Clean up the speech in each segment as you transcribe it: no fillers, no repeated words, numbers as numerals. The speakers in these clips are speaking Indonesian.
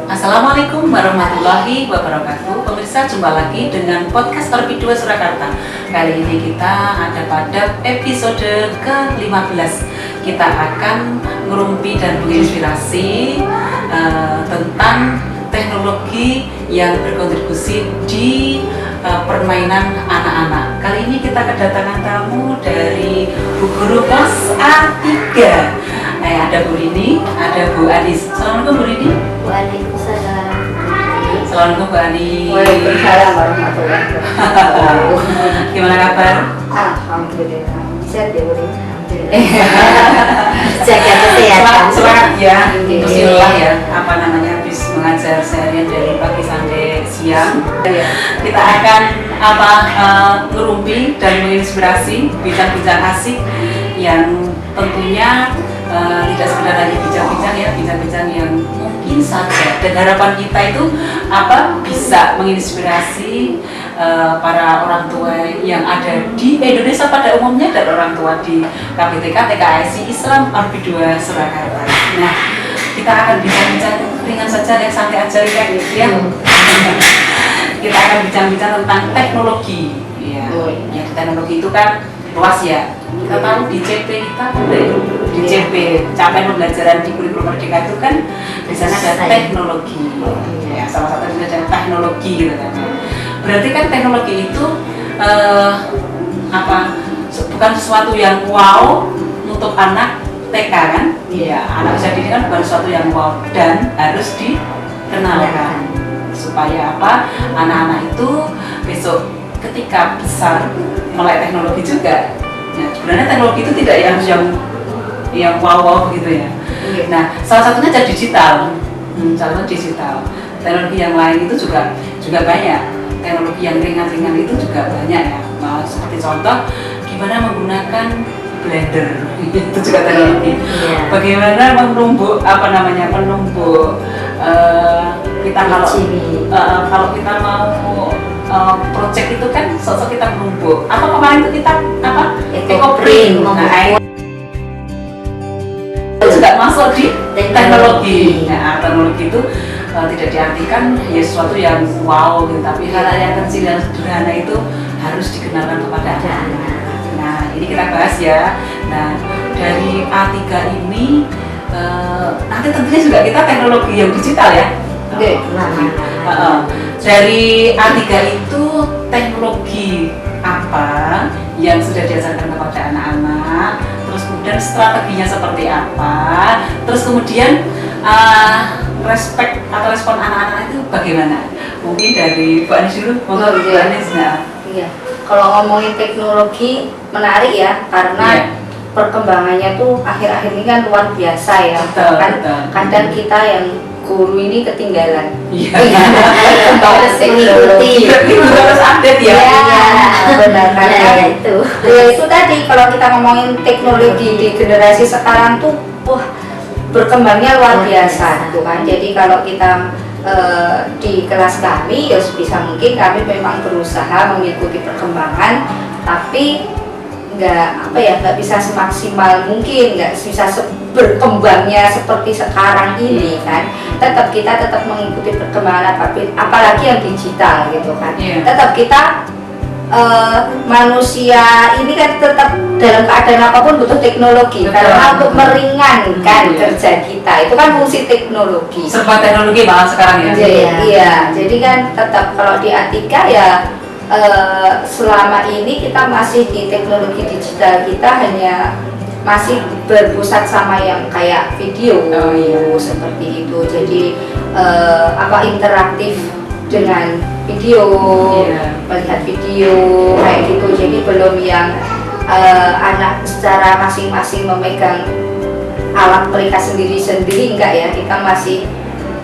Assalamualaikum warahmatullahi wabarakatuh. Pemirsa, jumpa lagi dengan podcast Orpi 2 Surakarta. Kali ini kita ada pada episode ke-15. Kita akan ngerumpi dan menginspirasi tentang teknologi yang berkontribusi di permainan anak-anak. Kali ini kita kedatangan tamu dari Bu Guru Pos A3. Ada Bu Rini, ada Bu Anis. Assalamualaikum Bu Rini. Waalaikumsalam. Assalamualaikum Bu Anis. Waalaikumsalam warahmatullahi wabarakatuh. Gimana kabar? Alhamdulillah. Sehat ya Bu Rini. Jaga kesehatan. Semangat ya. Bismillah ya. Apa namanya, habis mengajar seharian dari pagi sampai siang. Kita akan ngerumpi dan menginspirasi bincang-bincang asik yang tentunya tidak sekedar hanya bincang-bincang ya, bincang-bincang yang mungkin saja, dan harapan kita itu bisa menginspirasi para orang tua yang ada di Indonesia pada umumnya dan orang tua di KPTK TKSI Islam Orpi 2 Surakarta. Nah, kita akan bincang-bincang ringan saja, yang santai aja ya. Kita akan bincang-bincang tentang teknologi. Ya, teknologi itu kan luas ya. Kita tahu di CP kita di CP capaian pembelajaran di kurikulum merdeka itu kan di sana ada teknologi. Ya, salah satunya ada teknologi gitu kan. Berarti kan teknologi itu bukan sesuatu yang wow untuk anak TK kan? Iya, anak usia dini kan bukan sesuatu yang wow dan harus dikenalkan supaya anak-anak itu besok ketika besar melek teknologi juga. Ya, sebenarnya teknologi itu tidak yang wow gitu ya. Nah, salah satunya jadi digital. Digital. Teknologi yang lain itu juga banyak. Teknologi yang ringan-ringan itu juga banyak ya. Nah, seperti contoh gimana menggunakan blender itu juga teknologi. Bagaimana menumbuk kita kalau kita mau project itu kan sosok kita menumbuk. Kemarin itu kita eco-print. Itu juga masuk di teknologi. Nah, teknologi itu tidak diartikan ya sesuatu yang wow gitu, tapi hal yang kecil dan sederhana itu harus dikenalkan kepada anak-anak. Nah, ini kita bahas ya. Nah, dari A3 ini nanti tentunya juga kita teknologi yang digital ya. Dari A3 itu teknologi apa yang sudah diajarkan kepada anak-anak, terus kemudian strateginya seperti apa, terus kemudian respon anak-anak itu bagaimana? Mungkin dari Bu Anis dulu. Bu Anis. Iya. Kalau ngomongin teknologi menarik ya, karena perkembangannya tuh akhir-akhir ini kan luar biasa ya. Betul. Kadang kita yang guru ini ketinggalan. Harus mengikuti. Harus update ya. Benar, karena itu. Ya itu tadi, kalau kita ngomongin teknologi di generasi sekarang tuh berkembangnya luar biasa gitu kan. Jadi kalau kita di kelas kami ya sebisa mungkin kami memang berusaha mengikuti perkembangan, tapi nggak bisa semaksimal mungkin, nggak bisa berkembangnya seperti sekarang ini kan. Kita tetap mengikuti perkembangan apalagi yang digital gitu kan. Tetap kita manusia ini kan tetap dalam keadaan apapun butuh teknologi. Karena untuk meringankan kerja kita itu kan fungsi teknologi. Serba teknologi malah sekarang ya. Iya, jadi kan tetap kalau di A3 ya selama ini kita masih di teknologi digital, kita hanya masih berpusat sama yang kayak video seperti itu. Jadi interaktif dengan video, melihat video kayak gitu. Jadi belum yang anak secara masing-masing memegang alat mereka sendiri-sendiri, enggak ya. Kita masih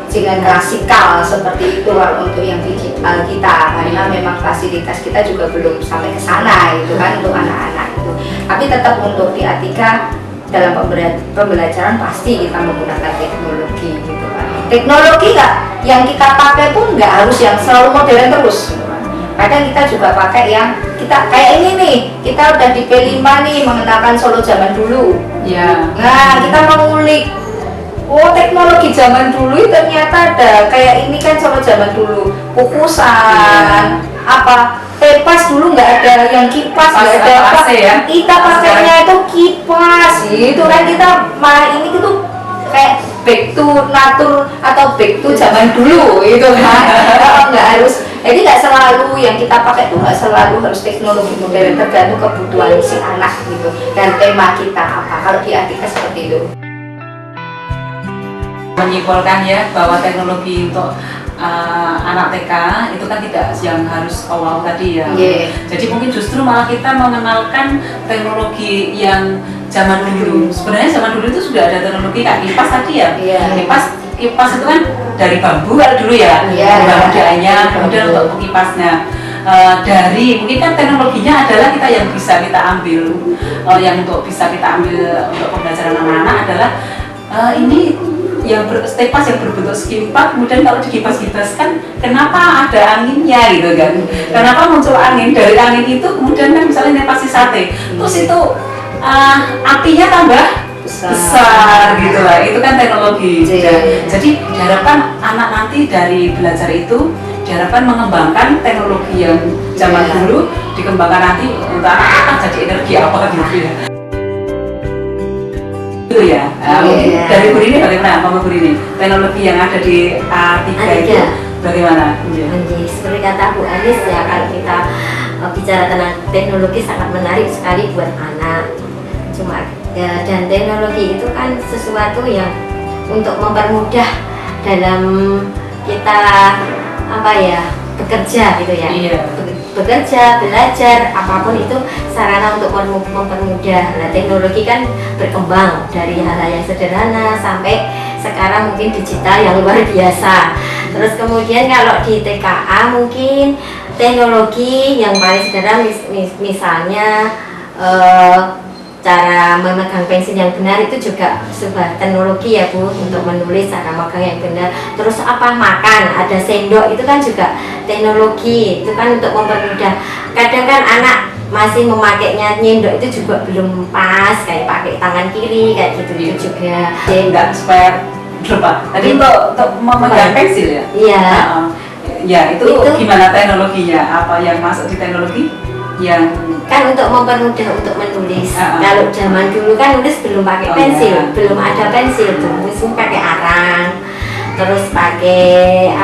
dengan klasikal seperti itu kalau untuk yang digital kita, karena memang fasilitas kita juga belum sampai ke sana gitu kan untuk anak-anak itu. Tapi tetap untuk di A3 dalam pembelajaran pasti kita menggunakan teknologi gitu kan. teknologi nggak yang kita pakai pun nggak harus yang selalu modern terus. Kadang kita juga pakai yang kita kayak ini nih, kita udah di P5 nih mengenalkan Solo zaman dulu. Ya. Nah, kita mengulik, oh teknologi zaman dulu ternyata ada kayak ini kan Solo zaman dulu, kukusan, apa pepas dulu nggak ada yang kipas, nggak ada apa, ya? kita pakainya itu kipas, itu kan kita malah ini itu kayak back to natur atau back to zaman dulu itu kan. Nggak harus, jadi nggak selalu yang kita pakai itu nggak selalu harus teknologi modern, tergantung kebutuhan si anak gitu dan tema kita apa. Kalau di Atika seperti itu. Menyimpulkan ya bahwa teknologi untuk anak TK itu kan tidak yang harus awal tadi ya. Jadi mungkin justru malah kita mengenalkan teknologi yang zaman dulu. Sebenarnya zaman dulu itu sudah ada teknologi kayak kipas tadi ya. Kipas itu kan dari bambu kalau dulu ya. Bambu dianya, kemudian untuk kipasnya. Dari mungkin kan teknologinya adalah kita yang bisa kita ambil, yang untuk bisa kita ambil untuk pembelajaran anak-anak adalah ini yang stepas yang berbentuk segi empat, kemudian kalau dikipas-kipaskan kenapa ada anginnya gitu kan, kenapa muncul angin, dari angin itu kemudian kan misalnya nepasi sate, terus itu apinya tambah besar gitu lah, itu kan teknologi. Jadi diharapkan anak nanti dari belajar itu diharapkan mengembangkan teknologi yang zaman dulu dikembangkan nanti untuk anak jadi energi apa gitu ya. Itu ya. Dari Bu Rini bagaimana, Mama Bu Rini? Teknologi yang ada di A3 itu bagaimana? Seperti kata Bu Anis ya, kalau kita bicara tentang teknologi sangat menarik sekali buat anak. Dan teknologi itu kan sesuatu yang untuk mempermudah dalam kita bekerja gitu ya. Bekerja, belajar, apapun itu sarana untuk mempermudah. Nah, teknologi kan berkembang dari hal-hal yang sederhana sampai sekarang mungkin digital yang luar biasa. Terus kemudian kalau di TKA mungkin teknologi yang paling sederhana misalnya cara memegang pensil yang benar itu juga sebuah teknologi ya Bu, untuk menulis cara memegang yang benar. Terus makan, ada sendok, itu kan juga teknologi, itu kan untuk mempermudah. Kadang kan anak masih memakainya nyendok itu juga belum pas, kayak pakai tangan kiri kayak gitu juga. Enggak supaya lupa. Tadi untuk memegang pensil ya? Iya. Ya itu gimana teknologinya? Apa yang masuk di teknologi? Yang kan untuk mempermudah untuk menulis. Kalau zaman dulu kan nulis belum pakai pensil, belum ada pensil tuh, mesti pakai arang, terus pakai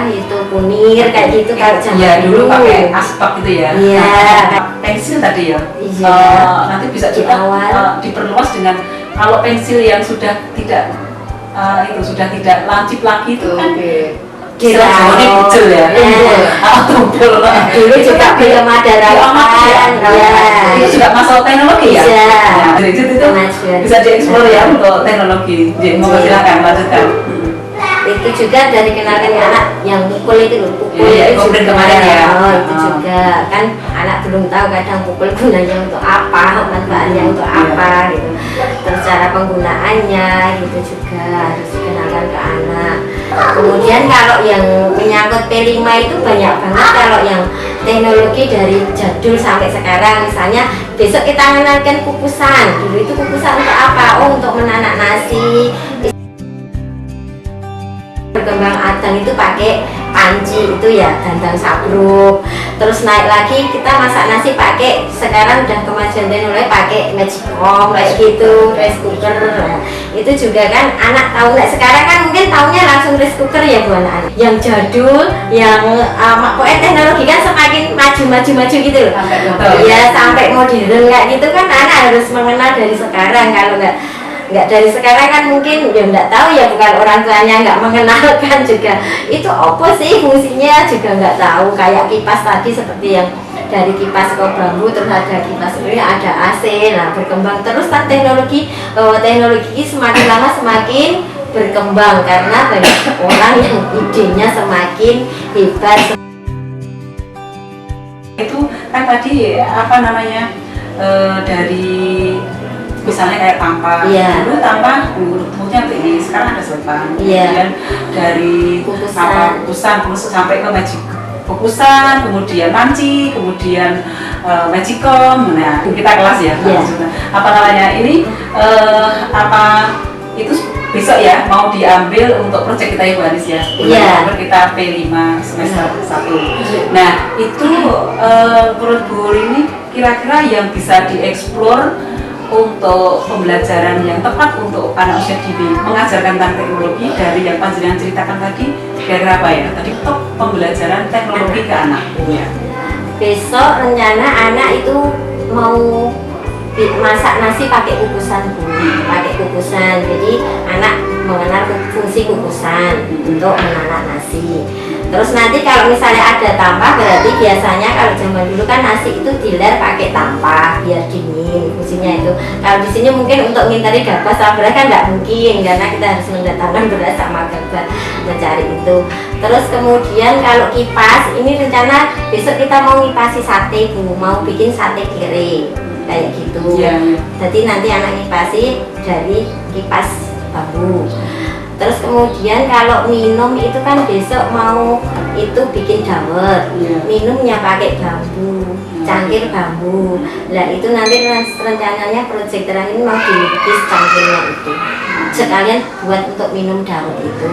itu punir kayak gitu. Kalau zaman dulu pakai aspak gitu ya. Pensil tadi ya. Nanti bisa juga diperluas dengan kalau pensil yang sudah tidak sudah tidak lancip lagi itu kan Jawabannya kecil ya, tumpul. Dulu juga belum ada rawapan, itu juga masalah teknologi ya. Jadi itu bisa dieksplor ya untuk teknologi. Jadi mau silakan lanjutkan. Itu juga dari kenalkan anak yang pukul itu pukul itu juga kemarin ya. Itu juga kan anak belum tahu kadang pukul gunanya untuk apa, manfaatnya untuk apa gitu. Terus cara penggunaannya gitu juga harus dikenalkan ke anak. Kemudian kalau yang menyangkut P5 itu banyak banget, kalau yang teknologi dari jadul sampai sekarang. Misalnya besok kita mengenalkan kukusan. Dulu itu kukusan untuk apa? Untuk menanak nasi. Berkembang adang itu pakai panci itu ya, dandang sabruk. Terus naik lagi kita masak nasi pakai, sekarang udah kemajuan teknologi pakai magicom kayak gitu, rice cooker. Nah, itu juga kan anak tahu nggak? Sekarang kan mungkin taunya langsung rice cooker ya Bu anak. Yang jadul, yang pokoknya teknologi kan semakin maju gitu loh. Ya sampai modern kayak gitu kan anak harus mengenal dari sekarang. Kalau nggak dari sekarang kan mungkin ya nggak tahu ya, bukan orang tuanya nggak mengenalkan juga itu apa sih fungsinya juga nggak tahu. Kayak kipas tadi seperti yang dari kipas ke bambu, terus ada kipas ini ada AC. Nah berkembang terus kan teknologi, bahwa teknologi semakin lama semakin berkembang karena banyak orang yang idenya semakin hebat. Itu kan tadi dari misalnya kayak tampah, Iya. dulu tampah bentuknya ini, sekarang ada selepang, Iya. kemudian dari kukusan sampai ke kukusan, kemudian panci, kemudian magicom. Nah kita kelas ya, Iya. apa namanya ini itu besok ya mau diambil untuk proyek kita Ibu Anis ya. Iya. Kita P5 semester 1. Nah, itu menurut Bu ini kira-kira yang bisa dieksplor untuk pembelajaran yang tepat untuk anak usia dini, mengajarkan tentang teknologi dari yang panjenengan ceritakan tadi, kira-kira apa ya? Tadi top pembelajaran teknologi ke anak. Ya. Besok rencana anak itu mau masak nasi pakai kukusan Bu, pakai kukusan. Jadi anak mengenal fungsi kukusan untuk menanak nasi. Terus nanti kalau misalnya ada tampah, berarti biasanya kalau zaman dulu kan nasi itu diler pakai tampah biar dingin fungsinya itu. Kalau di sini mungkin untuk ngintari gabah sama beras kan nggak mungkin karena kita harus mendatangkan beras sama gabah mencari itu. Terus kemudian kalau kipas ini rencana besok kita mau ngipasi sate Bu, mau bikin sate kere kayak gitu. Ya. Jadi nanti anak ngipasi dari kipas bambu. Terus kemudian kalau minum itu kan besok mau itu bikin dawet, minumnya pakai bambu, cangkir bambu. Nah itu nanti rencananya proyek terakhir ini mau dilukis cangkirnya itu, sekalian buat untuk minum dawet itu.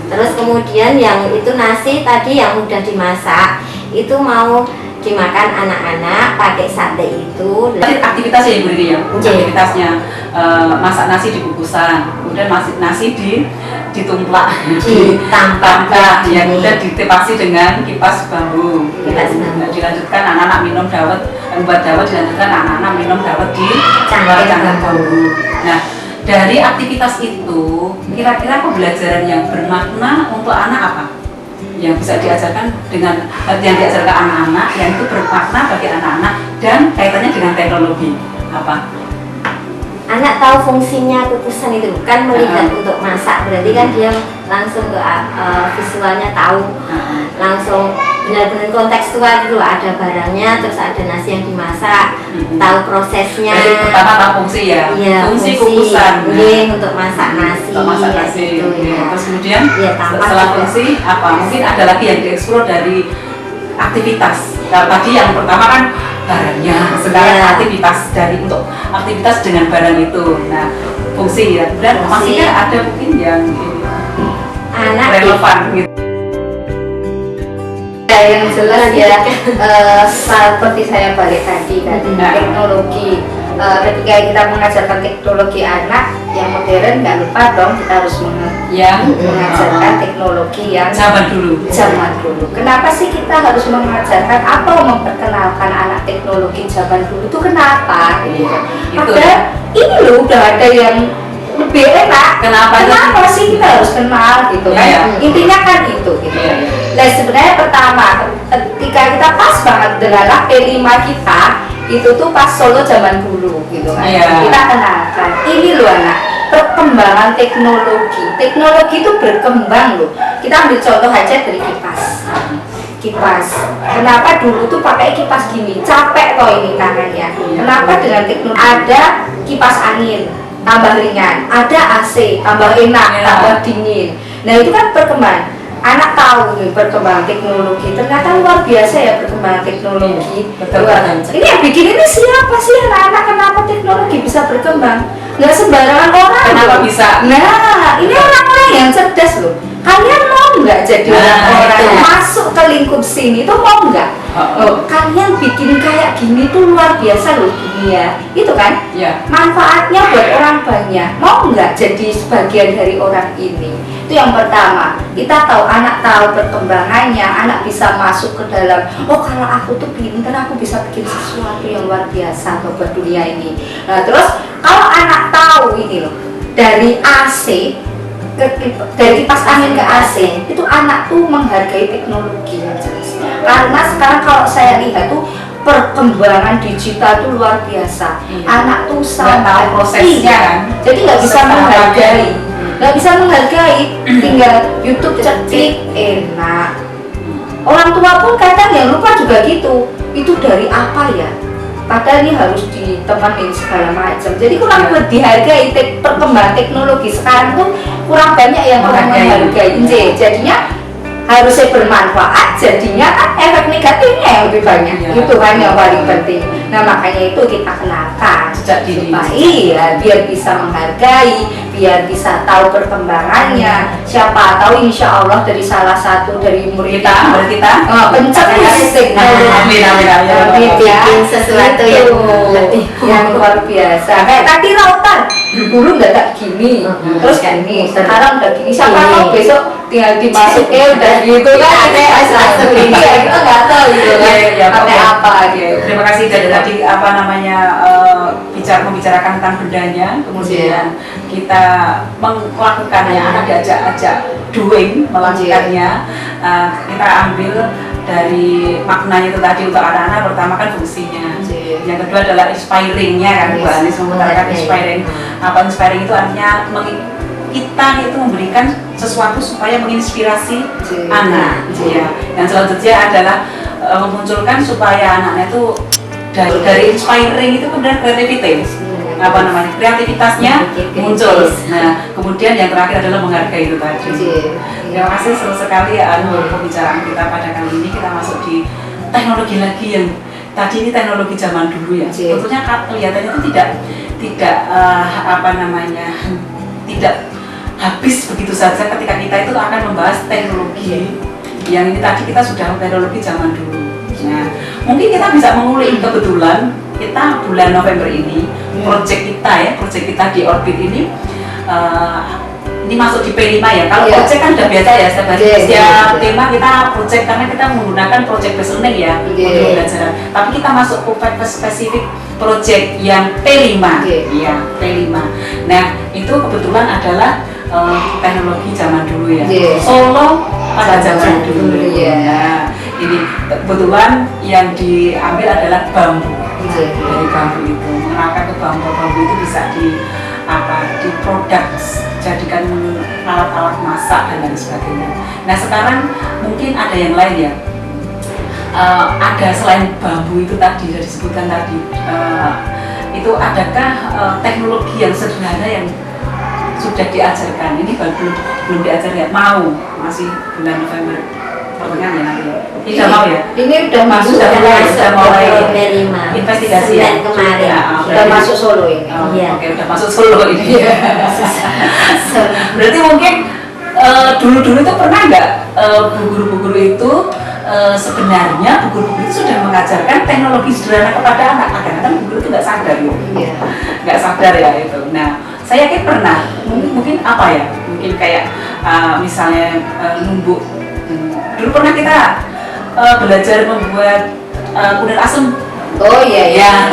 Terus kemudian yang itu nasi tadi yang udah dimasak itu mau dimakan anak-anak pakai sate itu. Aktivitasnya Ibu Riri ya, aktivitasnya masak nasi di kukusan, kemudian nasi ditumplak, ditampah, ya kemudian ditepasi dengan kipas bambu. Nah, dilanjutkan anak-anak minum dawet, buat dawet dilanjutkan anak-anak minum dawet di cangkir bambu. Nah, dari aktivitas itu kira-kira pembelajaran yang bermakna untuk anak apa? Yang bisa diajarkan dengan yang diajarkan anak-anak yang itu bermakna bagi anak-anak dan kaitannya dengan teknologi apa? Anak tahu fungsinya kukusan itu kan melihat untuk masak, berarti kan dia langsung ke visualnya tahu, langsung benar-benar kontekstual gitu, ada barangnya, terus ada nasi yang dimasak, tahu prosesnya. Jadi pertama tahu fungsi ya, fungsi kukusan untuk masak nasi. Untuk masak nasi. Gitu, ya. Terus kemudian tambah setelah fungsi apa? Mungkin ada lagi yang dieksplor dari aktivitas. Nah, tadi yang pertama kan barangnya, sekarang aktivitas dari untuk aktivitas dengan barang itu. Nah, fungsi ya. Dan masih ada mungkin yang anak relevan gitu. Yang jelas ya seperti saya balik tadi kan, teknologi. Ketika kita mengajarkan teknologi anak yang modern, nggak lupa dong kita harus mengajarkan teknologi yang zaman dulu. Kenapa sih kita harus mengajarkan atau memperkenalkan anak teknologi zaman dulu itu kenapa? Padahal ini loh udah ada yang lebih enak. Kenapa sih kita harus kenal gitu kan? Intinya kan itu gitu. Nah sebenarnya pertama ketika kita pas banget dengan P5 kita itu tuh pas Solo zaman dulu gitu kan. Kita kenalkan ini loh anak, perkembangan teknologi itu berkembang loh. Kita ambil contoh aja dari kipas. Kenapa dulu tuh pakai kipas gini, capek toh ini tangannya. Kenapa dengan teknologi ada kipas angin tambah ringan, ada AC tambah enak, tambah dingin. Nah itu kan perkembangan. Anak tahu nih perkembangan teknologi, ternyata luar biasa ya perkembangan teknologi. Ini yang bikin ini siapa sih anak-anak? Kenapa teknologi bisa berkembang? Nggak sembarangan orang. Kenapa bisa? Nah, ini orang-orang yang cerdas loh. Kalian mau nggak jadi orang-orang masuk ke lingkup sini tuh mau nggak? Kalian bikin kayak gini tuh luar biasa loh dunia. Itu kan? Manfaatnya buat orang banyak. Mau nggak jadi sebagian dari orang ini? Itu yang pertama. Kita tahu, anak tahu perkembangannya, anak bisa masuk ke dalam. Oh kalau aku tuh pintar, aku bisa bikin sesuatu yang luar biasa buat dunia ini. Nah terus kalau anak tahu ini loh dari AC dari kipas angin ke AC itu anak tuh menghargai teknologi yang jelas. Karena sekarang kalau saya lihat tuh perkembangan digital tuh luar biasa. Anak tuh sama prosesnya, jadi nggak bisa menghargai, tinggal YouTube cetik enak. Orang tua pun kadang yang lupa juga gitu. Itu dari apa ya? padahal ini harus ditemani segala macam. Jadi kurang dihargai perkembangan teknologi sekarang tuh kurang banyak yang kurang menghargai. Jadinya harusnya bermanfaat, jadinya kan efek negatifnya yang lebih banyak. Itu kan yang paling penting. Nah makanya itu kita kenalkan supaya iya biar bisa menghargai, biar bisa tahu perkembangannya. Siapa tahu insya Allah dari salah satu dari murid kita pencetus teknologi bikin sesuatu yang luar biasa. Kayak tadi Lautan dulu nggak tak gini, terus gini, sekarang udah gini. Siapa tahu besok tinggal dimasukin udah gitu kan? Kita nggak tahu gitu kan pakai apa gitu. Terima kasih dari tadi membicarakan tentang bendanya, kemudian kita melakukannya, anak diajak doing melakukannya. Kita ambil dari maknanya itu tadi untuk anak-anak, pertama kan fungsinya, yang kedua adalah inspiringnya kan, Bu Anis mengutarakan inspiring. Apa inspiring itu artinya kita itu memberikan sesuatu supaya menginspirasi anak. Yang selanjutnya adalah memunculkan supaya anaknya itu dari inspiring itu kemudian kreativitasnya muncul. Nah, kemudian yang terakhir adalah menghargai itu tadi. Terima kasih seru sekali pembicaraan kita pada kali ini. Kita masuk di teknologi lagi yang tadi ini teknologi zaman dulu ya. Tentunya kelihatannya itu tidak habis begitu saja ketika kita itu akan membahas teknologi yang ini tadi kita sudah teknologi zaman dulu. Nah, mungkin kita bisa mengulik, kebetulan kita bulan November ini proyek kita di Orbit ini masuk di P5 ya. Kalau proyek kan udah biasa ya, setiap tema kita proyek karena kita menggunakan proyek based learning ya untuk pembelajaran. Tapi kita masuk ke spesifik proyek yang P5, ya P5. Nah itu kebetulan adalah teknologi zaman dulu ya. Solo pada zaman dulu. Nah, ini kebetulan yang diambil adalah bambu. Dari bambu itu mengangkat ke bambu itu bisa diproduk, jadikan alat-alat masak dan lain sebagainya. Nah sekarang mungkin ada yang lain ya, ada selain bambu itu tadi sudah disebutkan tadi, itu adakah teknologi yang sederhana yang sudah diajarkan? Ini belum diajarkan, masih bulan November pertengahan ya nanti. Ini sudah mau ya? Ini udah masuk, sudah mulai investigasi ya? Kemarin udah masuk Solo ini. Oke, udah masuk Solo ini. Berarti mungkin dulu-dulu itu pernah nggak guru-guru itu sebenarnya guru-guru itu sudah mengajarkan teknologi sederhana kepada anak. Kadang-kadang guru itu nggak sadar ya, nggak sadar ya itu. Nah, saya yakin pernah. Mungkin apa ya? Mungkin kayak misalnya numbuk. Dulu pernah kita belajar membuat kuder asem. Oh iya.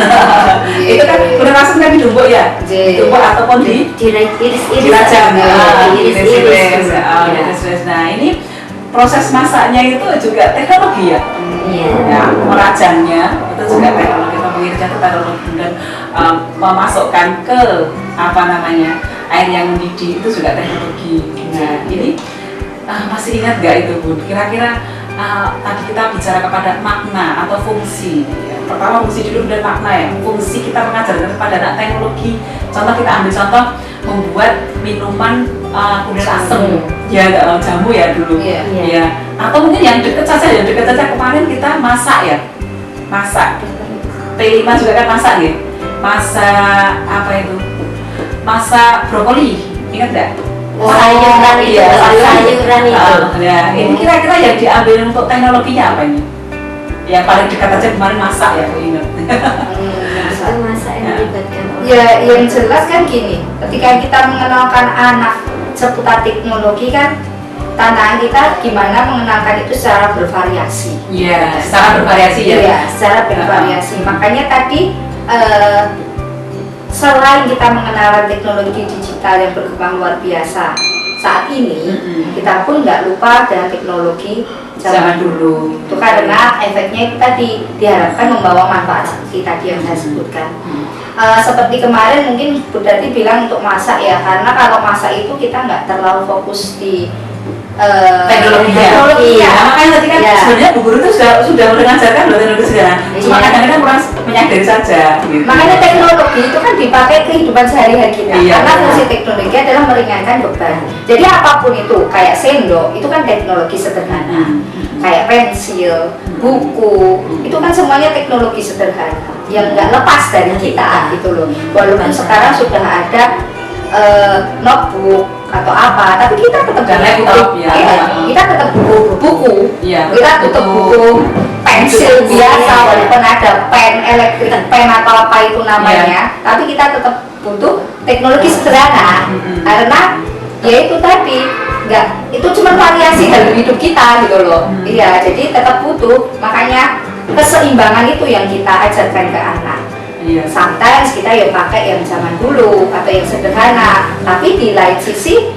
Itu kan kuder asem kan ditumbuk ya, ditumbuk ataupun diiris-iris. Nah ini proses masaknya itu juga teknologi ya. Ya, merajannya itu juga teknologi, mengirisnya itu teknologi, dan memasukkan ke air yang mendidih itu juga teknologi. Nah ini masih ingat nggak itu Bun? Kira-kira tadi kita bicara kepada makna atau fungsi. Pertama fungsi dulu dan makna ya. Fungsi kita mengajarkan kepada anak teknologi. Contoh kita ambil contoh membuat minuman kuder asem, ya jamu ya dulu. Ya. Atau mungkin yang dekat saja kemarin kita masak. P5 juga kan masak ya. Masak brokoli, ingat nggak? Sayuran itu. Nah, ini kira-kira yang diambil untuk teknologinya apa ini? Yang paling dekat aja kemarin masak ya, aku ingat. Masak yang melibatkan. Ya, yang jelas kan gini, ketika kita mengenalkan anak seputar teknologi kan, tantangan kita gimana mengenalkan itu secara bervariasi. Iya, secara bervariasi ya. Iya, secara bervariasi. Makanya tadi selain kita mengenalkan teknologi digital yang berkembang luar biasa saat ini, kita pun nggak lupa dengan teknologi zaman dulu. Itu karena efeknya itu tadi diharapkan membawa manfaat seperti tadi yang saya sebutkan. Seperti kemarin mungkin Bu Dati bilang untuk masak ya, karena kalau masak itu kita nggak terlalu fokus di teknologinya. Nah, makanya tadi kan Iya. sebenarnya Bu Guru itu sudah mengajarkan loh teknologi sekarang. Cuma Iya. kadang-kadang kurang menyadari saja. Gitu. Makanya teknologi itu kan dipakai kehidupan sehari-hari kita. Iya, Karena benar. fungsi teknologi adalah meringankan beban. Jadi apapun itu, kayak sendok, itu kan teknologi sederhana. Kayak pensil, buku, itu kan semuanya teknologi sederhana yang nggak lepas dari kita gitu loh. Walaupun sekarang sudah ada notebook atau apa, tapi kita tetap Dan punya laptop, buku. ya. Iya, kita tetap buku. Iya, Kita tetap buku pensil Buku, biasa, iya. walaupun ada pen elektrik, pen atau apa itu namanya, tapi kita tetap butuh teknologi sederhana karena ya itu tadi nggak, itu cuma variasi dalam hidup kita gitu loh. Iya, jadi tetap butuh, makanya keseimbangan itu yang kita ajarkan ke anak. Iya. Sometimes kita ya pakai yang zaman dulu atau yang sederhana, tapi di lain sisi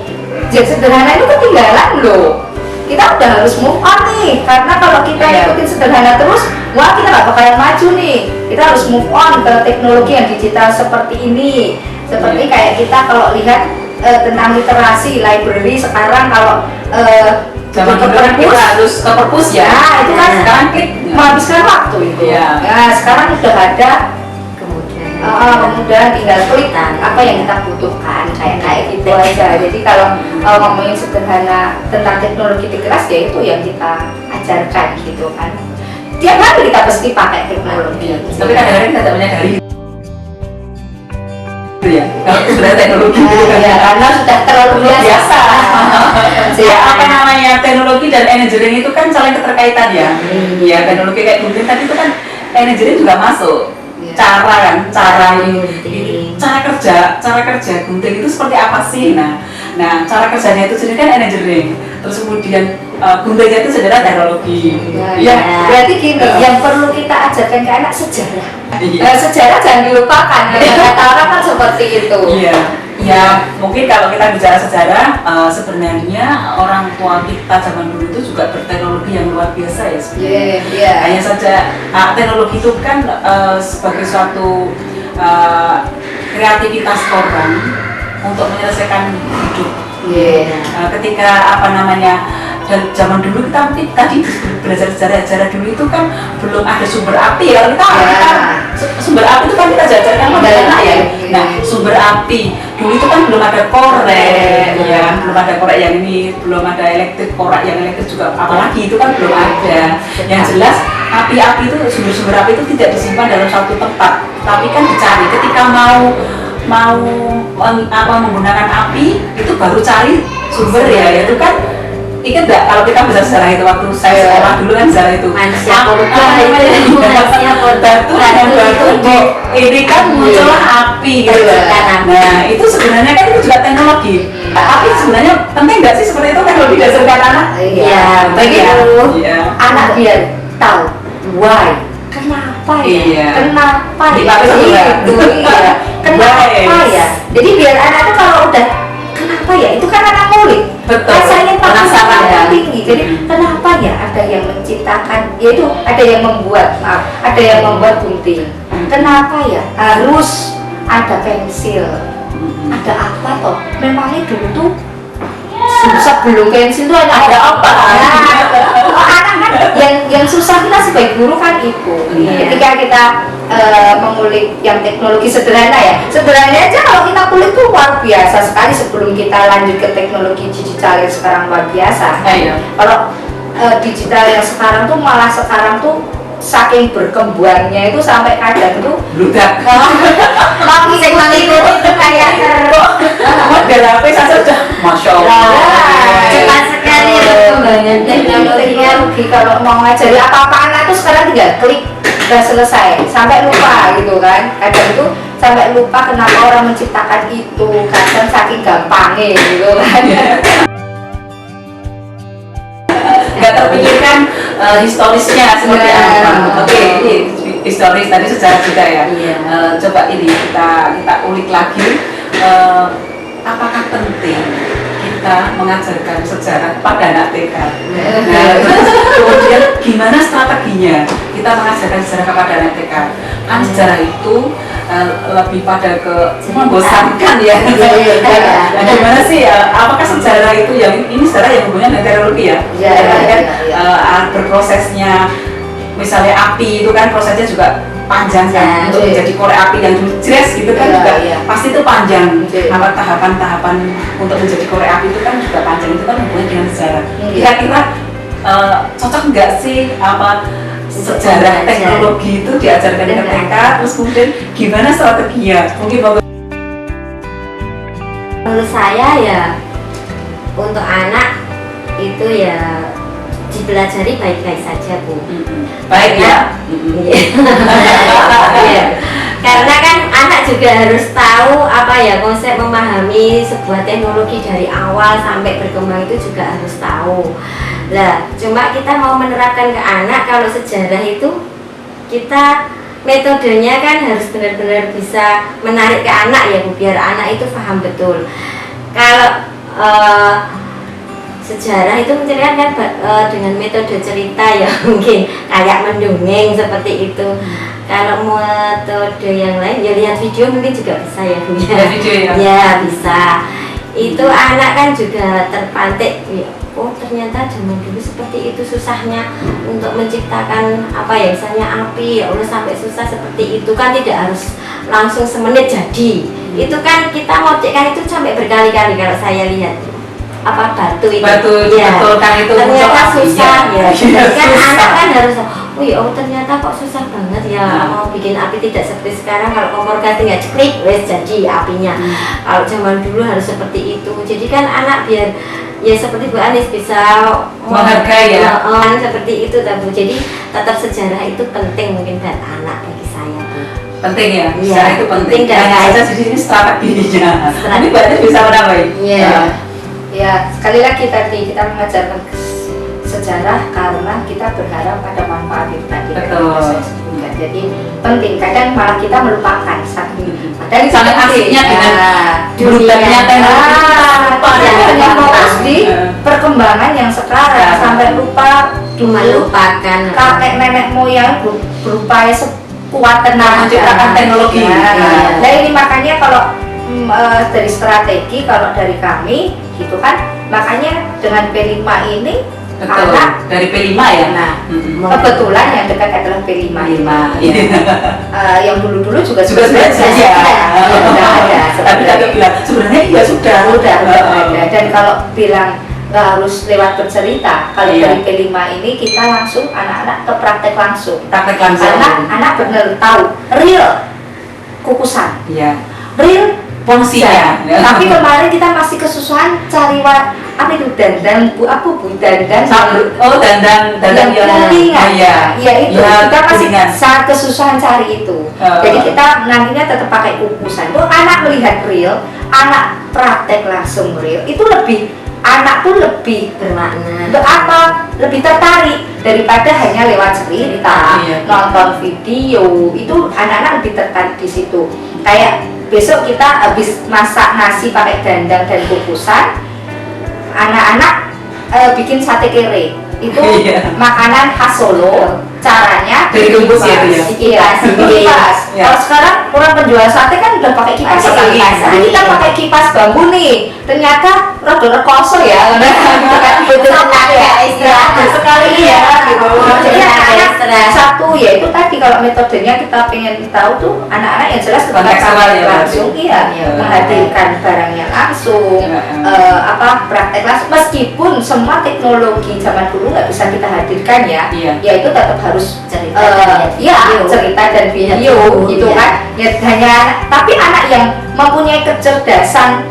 yang sederhana itu ketinggalan loh. Kita udah harus move on nih, karena kalau kita Iya. ikutin sederhana terus, wah kita nggak bakalan maju nih. Kita harus move on ke teknologi yang digital seperti ini. Seperti Iya. kayak kita kalau lihat tentang literasi, library sekarang kalau Zaman ke dulu kan kita perpus, harus ke perpus ya. nah itu kan Sekarang klik. menghabiskan waktu itu. Iya. Nah sekarang udah ada Kemudian kemudian tinggal klik apa yang kita butuhkan, kayak gitu aja. Jadi kalau ngomongin sederhana tentang teknologi di kelas, ya itu yang kita ajarkan gitu kan. Tiap hari kita pasti pakai teknologi. Tapi kadang-kadang kita tidak menyadari. Itu ya. Kalau sudah teknologi itu kan. Ya, karena sudah terlalu biasa. Ya, apa namanya, teknologi dan engineering itu kan saling keterkaitan ya. Iya, teknologi kayak gunting tadi itu kan engineering juga masuk. Iya. Cara kan, cara Gunting. cara kerja gunting itu seperti apa sih? Nah, cara kerjanya itu sendiri kan engineering. Terus kemudian guntingnya itu sebenarnya teknologi. Nah, Iya. berarti gini, yang perlu kita ajarkan ke anak sejarah. Iya. Sejarah jangan dilupakan. Kata orang kan seperti itu. Iya, ya mungkin kalau kita bicara sejarah, sebenarnya orang tua kita zaman dulu itu juga berteknologi yang luar biasa ya sebenarnya. Iya. Hanya saja teknologi itu kan sebagai suatu kreativitas orang untuk menyelesaikan hidup. Iya. Ketika apa namanya, dan zaman dulu kita mungkin tadi belajar sejarah dulu itu kan belum ada sumber api ya. Sumber api itu kan kita jajarkan pada anak ya. Nah, sumber api dulu itu kan belum ada korek, ya kan, belum ada korek yang ini, belum ada elektrik, korek yang elektrik juga apalagi itu kan belum ada. Yang jelas api-api itu, sumber-sumber api itu tidak disimpan dalam satu tempat, tapi kan dicari ketika mau menggunakan api itu baru cari sumber ya. Itu kan ingat nggak kalau kita belajar sejarah itu waktu saya sekolah dulu kan sejarah itu manusia purba itu manusia purba batu ini kan muncullah api gitu. Nah itu sebenarnya kan itu juga teknologi. Api sebenarnya penting nggak sih seperti itu teknologi dasarkan anak? Iya, begitu. Anak biar tahu why, kenapa ya, Iya. kenapa ya, Dipakai juga. gitu, iya. Kenapa Why? ya. Jadi biar anak tuh kalau udah kenapa ya, itu kan anak ngulik. Betul. Rasanya Penasaran ya. tinggi. Jadi kenapa ya ada yang menciptakan, yaitu ada yang membuat, ada yang membuat gunting. Kenapa ya harus ada pensil? Ada apa toh? Memangnya dulu tuh sebelum pensil tuh ada apa? Anak kan yang susah kita sebagai guru kan itu. Ketika kita mengulik yang teknologi sederhana ya, sederhana aja kalau kita kulik tuh luar biasa sekali sebelum kita lanjut ke teknologi digital yang sekarang luar biasa. Kalau digital yang sekarang tuh malah sekarang tuh saking berkembangnya itu sampai kadang tuh Bludak. mengikuti itu kayak Model HP saja sudah Masya Allah. cepat sekali perkembangan teknologinya. teknologi. Kalau mau ngajari apa-apa anak tuh sekarang tinggal klik udah selesai, sampai lupa gitu kan. Kadang tuh sampai lupa kenapa orang menciptakan itu, kadang saking gampangnya gitu kan. Nggak terpikirkan historisnya seperti Iya. apa. Oke, ini historis tadi sejarah juga ya. Iya. Coba ini kita ulik lagi. Apakah penting kita mengajarkan sejarah kepada anak TK. Nah, terus kemudian gimana strateginya kita mengajarkan sejarah kepada anak TK? Kan sejarah itu lebih pada ke membosankan ya. Nah, gimana sih? Apakah sejarah itu ini sejarah yang hubungannya dengan teknologi ya? Berprosesnya, misalnya api itu kan prosesnya juga panjang kan, untuk menjadi korek api yang jelas gitu kan juga pasti itu panjang. Apa tahapan-tahapan untuk menjadi korek api itu kan juga panjang, itu kan hubungannya dengan sejarah. Kira-kira cocok nggak sih apa sejarah teknologi itu diajarkan ke TK, terus kemudian gimana strateginya? Mungkin menurut saya ya untuk anak itu ya dipelajari baik-baik saja Bu. Baik ya. Iya. Karena kan anak juga harus tahu apa ya konsep memahami sebuah teknologi dari awal sampai berkembang itu juga harus tahu. Lah, cuma kita mau menerapkan ke anak kalau sejarah itu kita metodenya kan harus benar-benar bisa menarik ke anak ya Bu, biar anak itu paham betul. Kalau sejarah itu menceritakan dengan metode cerita ya mungkin kayak mendongeng seperti itu. Kalau metode yang lain ya lihat video mungkin juga bisa ya Bu ya. Ya bisa. Itu anak kan juga terpantik ya, oh ternyata zaman dulu seperti itu susahnya untuk menciptakan apa ya misalnya api ya Allah sampai susah seperti itu kan tidak harus langsung semenit jadi. Itu kan kita ngocekan itu sampai berkali-kali kalau saya lihat. Apa batu itu ya, betulkan itu ternyata susah ya. Kan susah. anak kan harus ternyata kok susah banget ya mau bikin api tidak seperti sekarang kalau kompor gas tinggal klik wes jadi apinya. Kalau zaman dulu harus seperti itu. Jadi kan anak biar ya seperti Bu Anis bisa menghargai ya. Seperti itu Bu. Jadi tetap sejarah itu penting mungkin buat anak bagi saya Bu. Penting ya, Iya, sejarah itu penting. dan Hanya saja di sini strateginya. Ini berarti bisa menambahin. Iya. Ya, sekali lagi tadi kita mengajarkan sejarah karena kita berharap pada manfaat itu tadi. Betul. Saya sebutkan. Jadi penting. Kadang malah kita melupakan saking Sangat asiknya dengan berubahnya teknologi. Hanya fokus di perkembangan yang sekarang sampai lupa Melupakan kakek nenek moyang berupaya sekuat tenaga menciptakan teknologi. Nah ini makanya kalau dari strategi kalau dari kami gitu kan, makanya dengan P5 ini betul. anak Dari P5 ya. Nah, kebetulan yang dekat adalah P5 yang dulu-dulu juga sudah ada. Tapi tadi bilang sebenarnya ya sudah ada. Dan kalau bilang nggak harus lewat bercerita, kalau dari P5 ini kita langsung anak-anak ke praktek langsung. Anak benar tahu real kukusan, real fungsinya. Tapi kemarin kita masih kesusahan cari apa itu dandan dandan dandan yang kuningan. Iya itu kita masih sangat kesusahan cari itu. Jadi kita nantinya tetap pakai kukusan. Tuh anak melihat real, anak praktek langsung real itu anak tuh lebih bermakna. Lebih tertarik daripada hanya lewat cerita, nonton video. Itu anak-anak lebih tertarik di situ. Kayak besok kita habis masak nasi pakai dandang dan kukusan, anak-anak bikin sate kere. Itu makanan khas Solo. Caranya dari rebus ya itu ya. Kipas. Kalau sekarang orang penjual sate kan udah pakai kipas. Jadi kita pakai kipas bambu nih. Ternyata rada rekoso ya. Betul ya istirahat sekali ya gitu. Jadi anak-anak satu ya itu tadi kalau metodenya kita pengen tahu tuh anak-anak yang jelas langsung menghadirkan barangnya langsung praktek langsung meskipun semua teknologi zaman dulu nggak bisa kita hadirkan ya itu tetap harus cerita dan video gitu kan ya hanya tapi anak yang mempunyai kecerdasan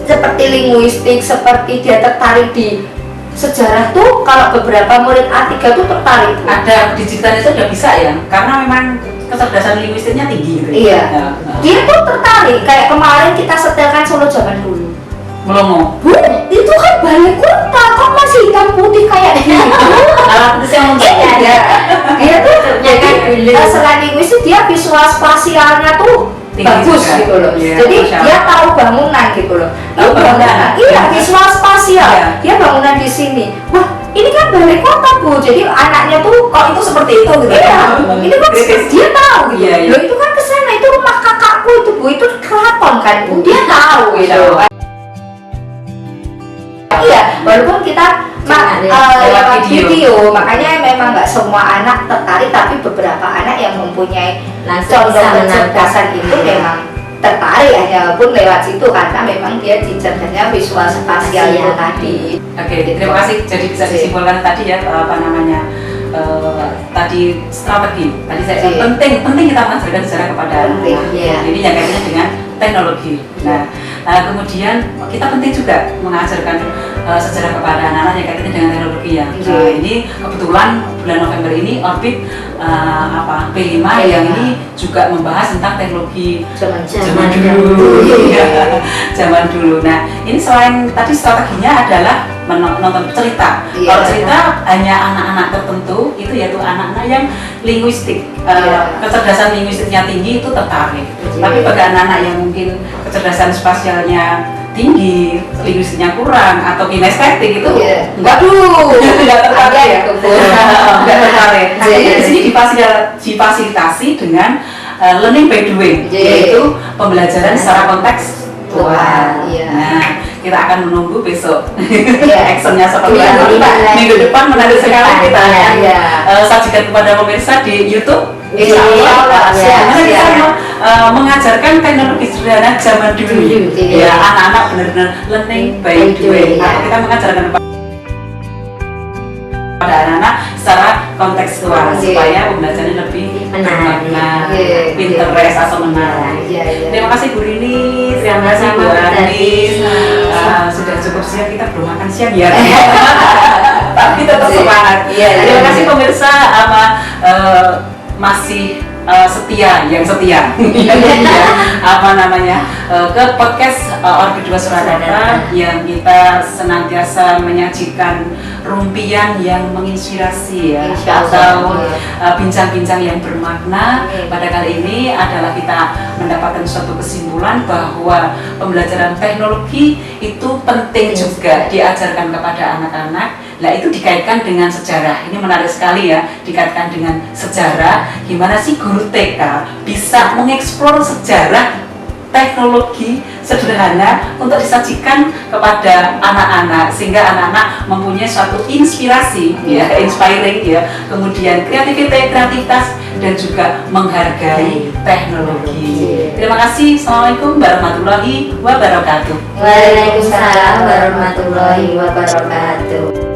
seperti linguistik, seperti dia tertarik di sejarah tuh kalau beberapa murid A3 tuh tertarik. Ada digital itu udah bisa ya, karena memang kecerdasan linguistiknya tinggi gitu. Iya. Dia tuh tertarik, kayak kemarin kita setelkan Solo zaman dulu. Melongo. Bu, itu kan balai kota, kok masih hitam putih kayak gitu? Alat itu yang dia tuh jadi selain linguistik dia visual spasialnya tuh tinggi bagus juga. Gitu loh. Jadi dia tahu bangunan gitu loh. Tahu bangunan. Iya, visual Iya, dia bangunan di sini. Wah, ini kan balai kota Bu, jadi anaknya tuh kok itu seperti itu gitu. Iya, ini kan dia tahu gitu. Iya, iya. Loh itu kan kesana, itu rumah kakakku itu Bu, itu keraton kan Bu, dia tahu gitu. Iya, walaupun kita lewat video, makanya memang nggak semua anak tertarik, tapi beberapa anak yang mempunyai Langsung condong bisa menangkap. kecerdasan itu memang tertarik hanya pun lewat situ karena memang dia dicerdasannya visual spasial Iya. itu tadi. Oke, terima kasih. Jadi bisa disimpulkan tadi ya apa namanya tadi strategi. Tadi saya bilang penting kita mengajarkan sejarah kepada anak. Iya. Ini yang kaitannya dengan teknologi. Nah, kemudian kita penting juga mengajarkan sejarah kepada anak-anak yang kaitannya dengan teknologi ya. Nah, ini kebetulan bulan November ini Orbit P5 yang ini juga membahas tentang teknologi zaman dulu. Iya, zaman dulu. Nah, ini selain tadi strateginya adalah menonton cerita. Iya. Kalau cerita hanya anak-anak tertentu, itu yaitu anak-anak yang linguistik, kecerdasan linguistiknya tinggi itu tertarik. Tapi bagi anak-anak yang mungkin kecerdasan spasialnya tinggi, linguistiknya kurang atau kinestetik itu, waduh, tidak tertarik ya. Tidak tertarik. Makanya di sini difasilitasi dengan learning by doing, yaitu pembelajaran secara kontekstual. Nah, kita akan menunggu besok actionnya seperti apa. Minggu depan menarik sekali kita akan sajikan kepada pemirsa di YouTube. Insya Allah, karena kita mengajarkan teknologi sederhana zaman dulu. Ya, anak-anak benar-benar learning by doing. Kita mengajarkan pada anak-anak secara kontekstual supaya pembelajarannya lebih bermakna, interest atau menarik. Terima kasih Bu Rini, terima kasih Bu Anis. Sudah cukup siang, kita belum makan siang ya. Tapi tetap semangat. Terima kasih pemirsa masih setia ke podcast Orbit 2 Surakarta yang kita senantiasa menyajikan rumpian yang menginspirasi ya, atau bincang-bincang yang bermakna. Pada kali ini adalah kita mendapatkan suatu kesimpulan bahwa pembelajaran teknologi itu penting juga diajarkan kepada anak-anak. Nah, itu dikaitkan dengan sejarah. Ini menarik sekali ya, dikaitkan dengan sejarah. Gimana sih guru TK bisa mengeksplor sejarah teknologi sederhana untuk disajikan kepada anak-anak, sehingga anak-anak mempunyai suatu inspirasi ya, inspiring ya, kemudian kreativitas dan juga menghargai teknologi. Terima kasih. Assalamualaikum warahmatullahi wabarakatuh. Waalaikumsalam warahmatullahi wabarakatuh.